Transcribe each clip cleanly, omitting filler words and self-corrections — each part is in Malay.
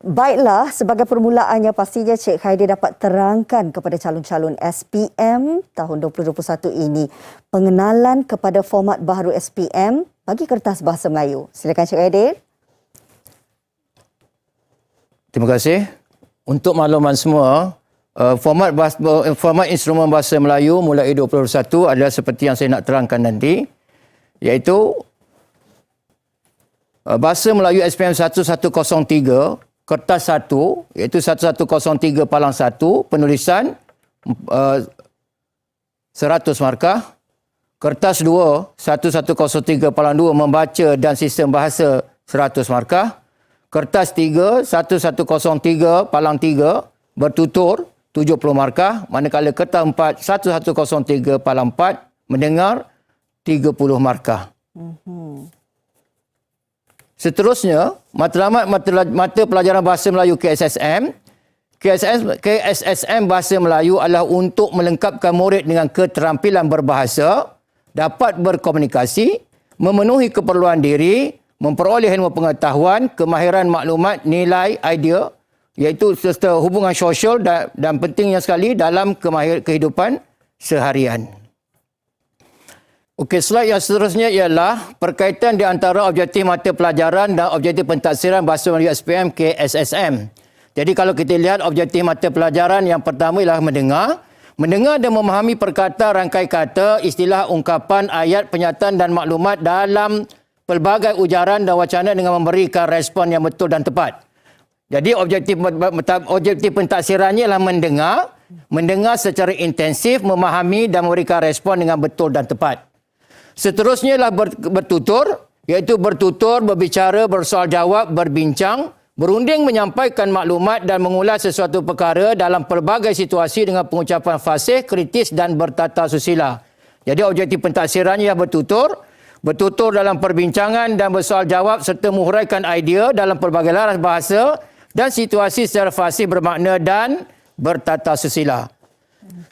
Baiklah, sebagai permulaannya pastinya Cik Khaidir dapat terangkan kepada calon-calon SPM tahun 2021 ini pengenalan kepada format baharu SPM bagi kertas bahasa Melayu. Silakan Cik Khaidir. Terima kasih. Untuk makluman semua, format instrumen bahasa Melayu mulai 2021 adalah seperti yang saya nak terangkan nanti, iaitu bahasa Melayu SPM 1103 kertas 1 iaitu 1103 palang 1 penulisan 100 markah. Kertas 2 1103 palang 2 membaca dan sistem bahasa 100 markah. Kertas 3 1103 palang 3 bertutur 70 markah, manakala kertas 4 1103 palang 4 mendengar 30 markah. Seterusnya, matlamat mata pelajaran bahasa Melayu KSSM. KSSM bahasa Melayu adalah untuk melengkapkan murid dengan keterampilan berbahasa, dapat berkomunikasi, memenuhi keperluan diri, memperoleh ilmu pengetahuan, kemahiran maklumat, nilai, idea, iaitu serta hubungan sosial dan pentingnya sekali dalam kehidupan seharian. Okey, slide yang seterusnya ialah perkaitan di antara objektif mata pelajaran dan objektif pentadsiran bahasa Melayu SPM KSSM. Jadi kalau kita lihat objektif mata pelajaran yang pertama ialah mendengar. Mendengar dan memahami perkataan, rangkai kata, istilah, ungkapan, ayat, pernyataan dan maklumat dalam pelbagai ujaran dan wacana dengan memberikan respon yang betul dan tepat. Jadi objektif pentadsirannya ialah mendengar. Mendengar secara intensif, memahami dan memberikan respon dengan betul dan tepat. Seterusnya ialah bertutur, iaitu bertutur, berbicara, bersoal jawab, berbincang, berunding menyampaikan maklumat dan mengulas sesuatu perkara dalam pelbagai situasi dengan pengucapan fasih, kritis dan bertata susila. Jadi objektif pentadsirannya ialah bertutur dalam perbincangan dan bersoal jawab serta menghuraikan idea dalam pelbagai laras bahasa dan situasi secara fasih, bermakna dan bertata susila.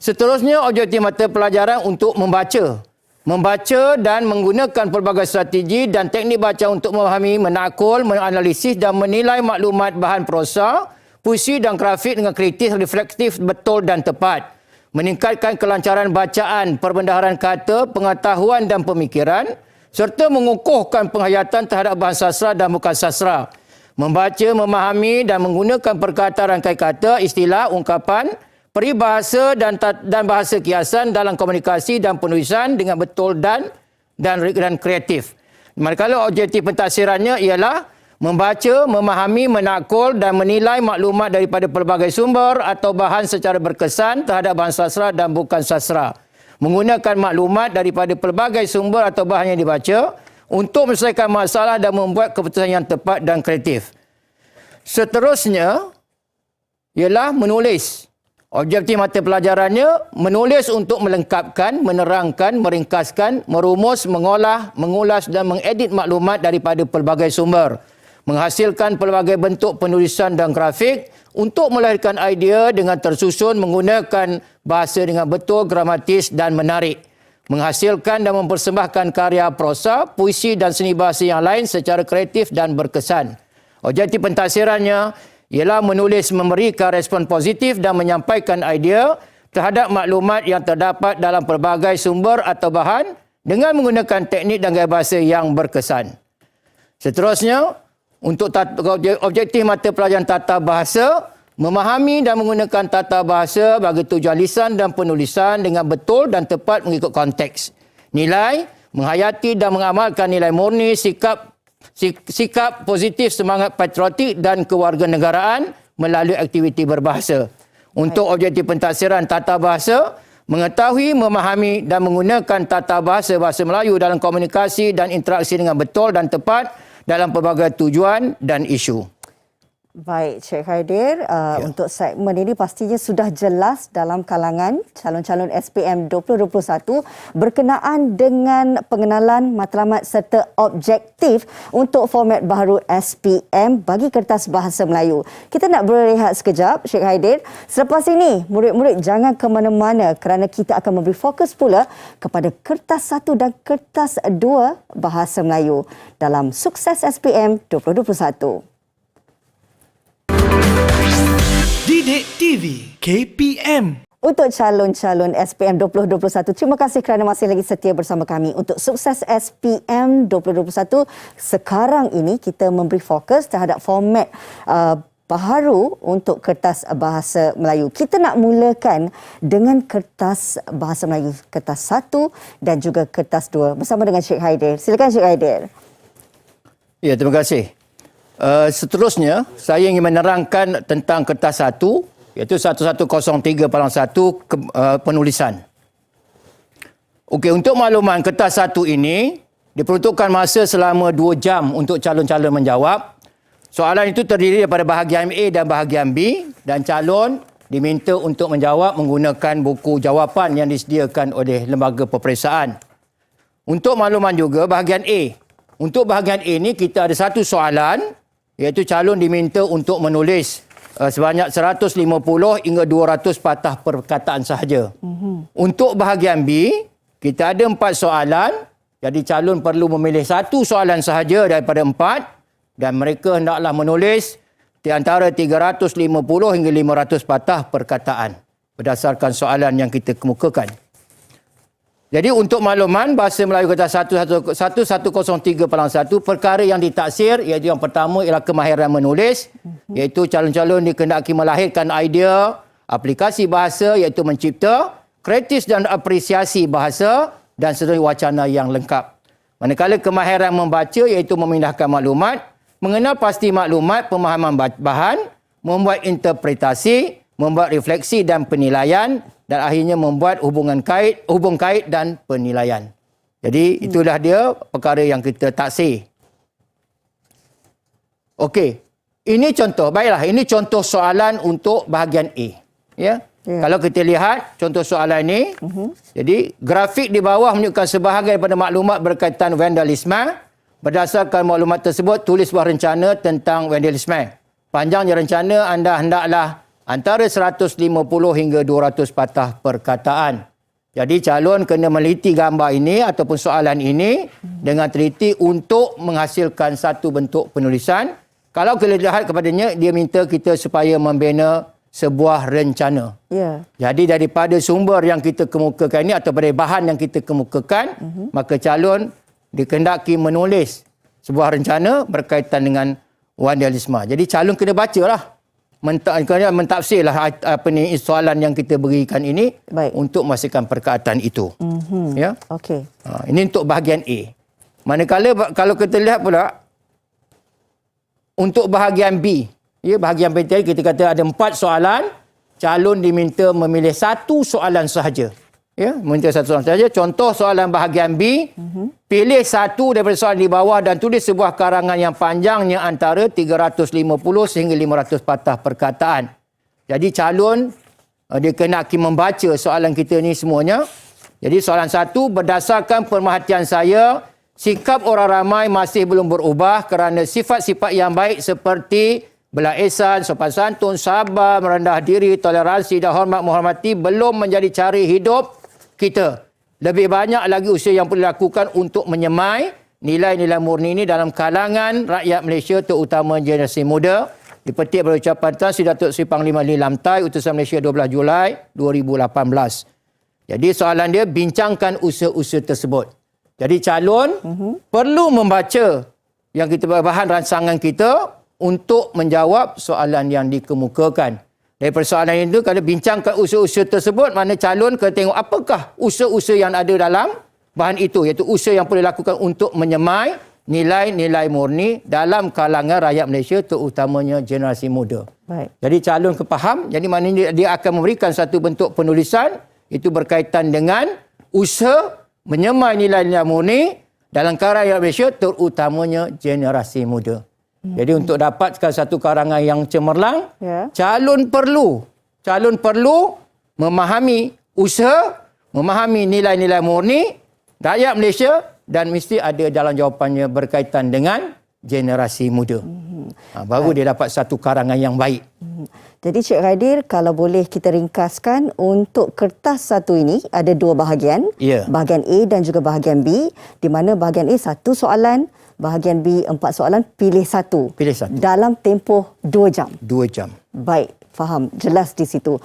Seterusnya objektif mata pelajaran untuk membaca. Membaca dan menggunakan pelbagai strategi dan teknik baca untuk memahami, menakul, menganalisis dan menilai maklumat bahan prosa, puisi dan grafik dengan kritis, reflektif, betul dan tepat. Meningkatkan kelancaran bacaan, perbendaharaan kata, pengetahuan dan pemikiran, serta mengukuhkan penghayatan terhadap bahan sastra dan bukan sastra. Membaca, memahami dan menggunakan perkataan, rangkai kata, istilah, ungkapan, peribahasa dan bahasa kiasan dalam komunikasi dan penulisan dengan betul dan kreatif. Manakala objektif pentadsirannya ialah membaca, memahami, menakul dan menilai maklumat daripada pelbagai sumber atau bahan secara berkesan terhadap bahan sastra dan bukan sastra. Menggunakan maklumat daripada pelbagai sumber atau bahan yang dibaca untuk menyelesaikan masalah dan membuat keputusan yang tepat dan kreatif. Seterusnya ialah menulis. Objektif mata pelajarannya menulis untuk melengkapkan, menerangkan, meringkaskan, merumus, mengolah, mengulas dan mengedit maklumat daripada pelbagai sumber. Menghasilkan pelbagai bentuk penulisan dan grafik untuk melahirkan idea dengan tersusun menggunakan bahasa dengan betul, gramatis dan menarik. Menghasilkan dan mempersembahkan karya prosa, puisi dan seni bahasa yang lain secara kreatif dan berkesan. Objektif pentadsirannya ialah menulis memberikan respon positif dan menyampaikan idea terhadap maklumat yang terdapat dalam pelbagai sumber atau bahan dengan menggunakan teknik dan gaya bahasa yang berkesan. Seterusnya, untuk objektif mata pelajaran tata bahasa, memahami dan menggunakan tata bahasa bagi tujuan lisan dan penulisan dengan betul dan tepat mengikut konteks. Nilai, menghayati dan mengamalkan nilai murni, sikap positif, semangat patriotik dan kewarganegaraan melalui aktiviti berbahasa. Untuk objektif pentadsiran tata bahasa, mengetahui, memahami dan menggunakan tata bahasa Melayu dalam komunikasi dan interaksi dengan betul dan tepat dalam pelbagai tujuan dan isu. Baik, Cik Khaidir, untuk segmen ini pastinya sudah jelas dalam kalangan calon-calon SPM 2021 berkenaan dengan pengenalan matlamat serta objektif untuk format baharu SPM bagi kertas bahasa Melayu. Kita nak berehat sekejap, Cik Khaidir. Selepas ini, murid-murid jangan ke mana-mana kerana kita akan memberi fokus pula kepada kertas 1 dan kertas 2 bahasa Melayu dalam Sukses SPM 2021. Didik TV KPM. Untuk calon-calon SPM 2021, terima kasih kerana masih lagi setia bersama kami. Untuk sukses SPM 2021, sekarang ini kita memberi fokus terhadap format baharu untuk kertas bahasa Melayu. Kita nak mulakan dengan kertas bahasa Melayu, kertas 1 dan juga kertas 2 bersama dengan Cik Haidir. Silakan Cik Haidir. Ya, terima kasih. Seterusnya, saya ingin menerangkan tentang kertas 1, iaitu 1103/1 penulisan. Okey, untuk makluman kertas 1 ini diperuntukkan masa selama 2 jam untuk calon-calon menjawab. Soalan itu terdiri daripada bahagian A dan bahagian B dan calon diminta untuk menjawab menggunakan buku jawapan yang disediakan oleh lembaga peperiksaan. Untuk makluman juga bahagian A. Untuk bahagian A ni kita ada satu soalan, iaitu calon diminta untuk menulis sebanyak 150 hingga 200 patah perkataan sahaja. Untuk bahagian B, kita ada 4 soalan. Jadi calon perlu memilih satu soalan sahaja daripada 4 dan mereka hendaklah menulis di antara 350 hingga 500 patah perkataan berdasarkan soalan yang kita kemukakan. Jadi untuk makluman bahasa Melayu kertas 1103/1 perkara yang ditaksir iaitu yang pertama ialah kemahiran menulis, iaitu calon-calon dikehendaki melahirkan idea, aplikasi bahasa iaitu mencipta, kritis dan apresiasi bahasa dan seterusnya wacana yang lengkap. Manakala kemahiran membaca iaitu memindahkan maklumat, mengenal pasti maklumat, pemahaman bahan, membuat interpretasi, membuat refleksi dan penilaian dan akhirnya membuat hubung kait dan penilaian. Jadi itulah dia perkara yang kita taksir. Okey. Ini contoh, baiklah, ini contoh soalan untuk bahagian A. Ya. Kalau kita lihat contoh soalan ini, jadi grafik di bawah menunjukkan sebahagian daripada maklumat berkaitan vandalisme. Berdasarkan maklumat tersebut, tulis sebuah rencana tentang vandalisme. Panjangnya rencana anda hendaklah antara 150 hingga 200 patah perkataan. Jadi calon kena meliti gambar ini ataupun soalan ini dengan teliti untuk menghasilkan satu bentuk penulisan. Kalau kita lihat kepadanya, dia minta kita supaya membina sebuah rencana. Jadi daripada sumber yang kita kemukakan ini atau dari bahan yang kita kemukakan, maka calon dikehendaki menulis sebuah rencana berkaitan dengan vandalisme. Jadi calon kena bacalah. Mentafsirlah soalan yang kita berikan ini. Baik. Untuk memastikan perkataan itu. Ya. Okey. Ini untuk bahagian A. Manakala kalau kita lihat pula untuk bahagian B, ya, bahagian B tadi kita kata ada 4 soalan, calon diminta memilih satu soalan sahaja. Ya, meminta satu soalan sahaja. Contoh soalan bahagian B, pilih satu daripada soalan di bawah dan tulis sebuah karangan yang panjangnya antara 350 sehingga 500 patah perkataan. Jadi calon dia kena membaca soalan kita ni semuanya. Jadi soalan 1, berdasarkan pemerhatian saya, sikap orang ramai masih belum berubah kerana sifat-sifat yang baik seperti belah ihsan, sopan santun, sabar, merendah diri, toleransi dan hormat menghormati belum menjadi cara hidup kita. Lebih banyak lagi usaha yang perlu dilakukan untuk menyemai nilai-nilai murni ini dalam kalangan rakyat Malaysia terutama generasi muda. Dipetik pada ucapan Tan Sri Datuk Seri Panglima Ali Lamtai, Utusan Malaysia 12 Julai 2018. Jadi soalan dia, bincangkan usaha-usaha tersebut. Jadi calon perlu membaca yang kita bahan rancangan kita untuk menjawab soalan yang dikemukakan. Dari persoalan itu, kalau bincangkan usaha-usaha tersebut, mana calon kena tengok apakah usaha-usaha yang ada dalam bahan itu, iaitu usaha yang perlu dilakukan untuk menyemai nilai-nilai murni dalam kalangan rakyat Malaysia terutamanya generasi muda. Baik. Jadi calon kepaham, jadi maknanya dia akan memberikan satu bentuk penulisan itu berkaitan dengan usaha menyemai nilai-nilai murni dalam kalangan rakyat Malaysia terutamanya generasi muda. Jadi untuk dapatkan satu karangan yang cemerlang, calon perlu memahami usaha, memahami nilai-nilai murni rakyat Malaysia dan mesti ada dalam jawapannya berkaitan dengan generasi muda. Baru dia dapat satu karangan yang baik. Jadi Cik Haidir, kalau boleh kita ringkaskan, untuk kertas 1 ini ada 2 bahagian. Ya. Bahagian A dan juga bahagian B, di mana bahagian A 1 soalan, Bahagian B 4 soalan, pilih satu. Pilih satu. Dalam tempoh 2 jam. 2 jam. Baik, faham. Jelas di situ.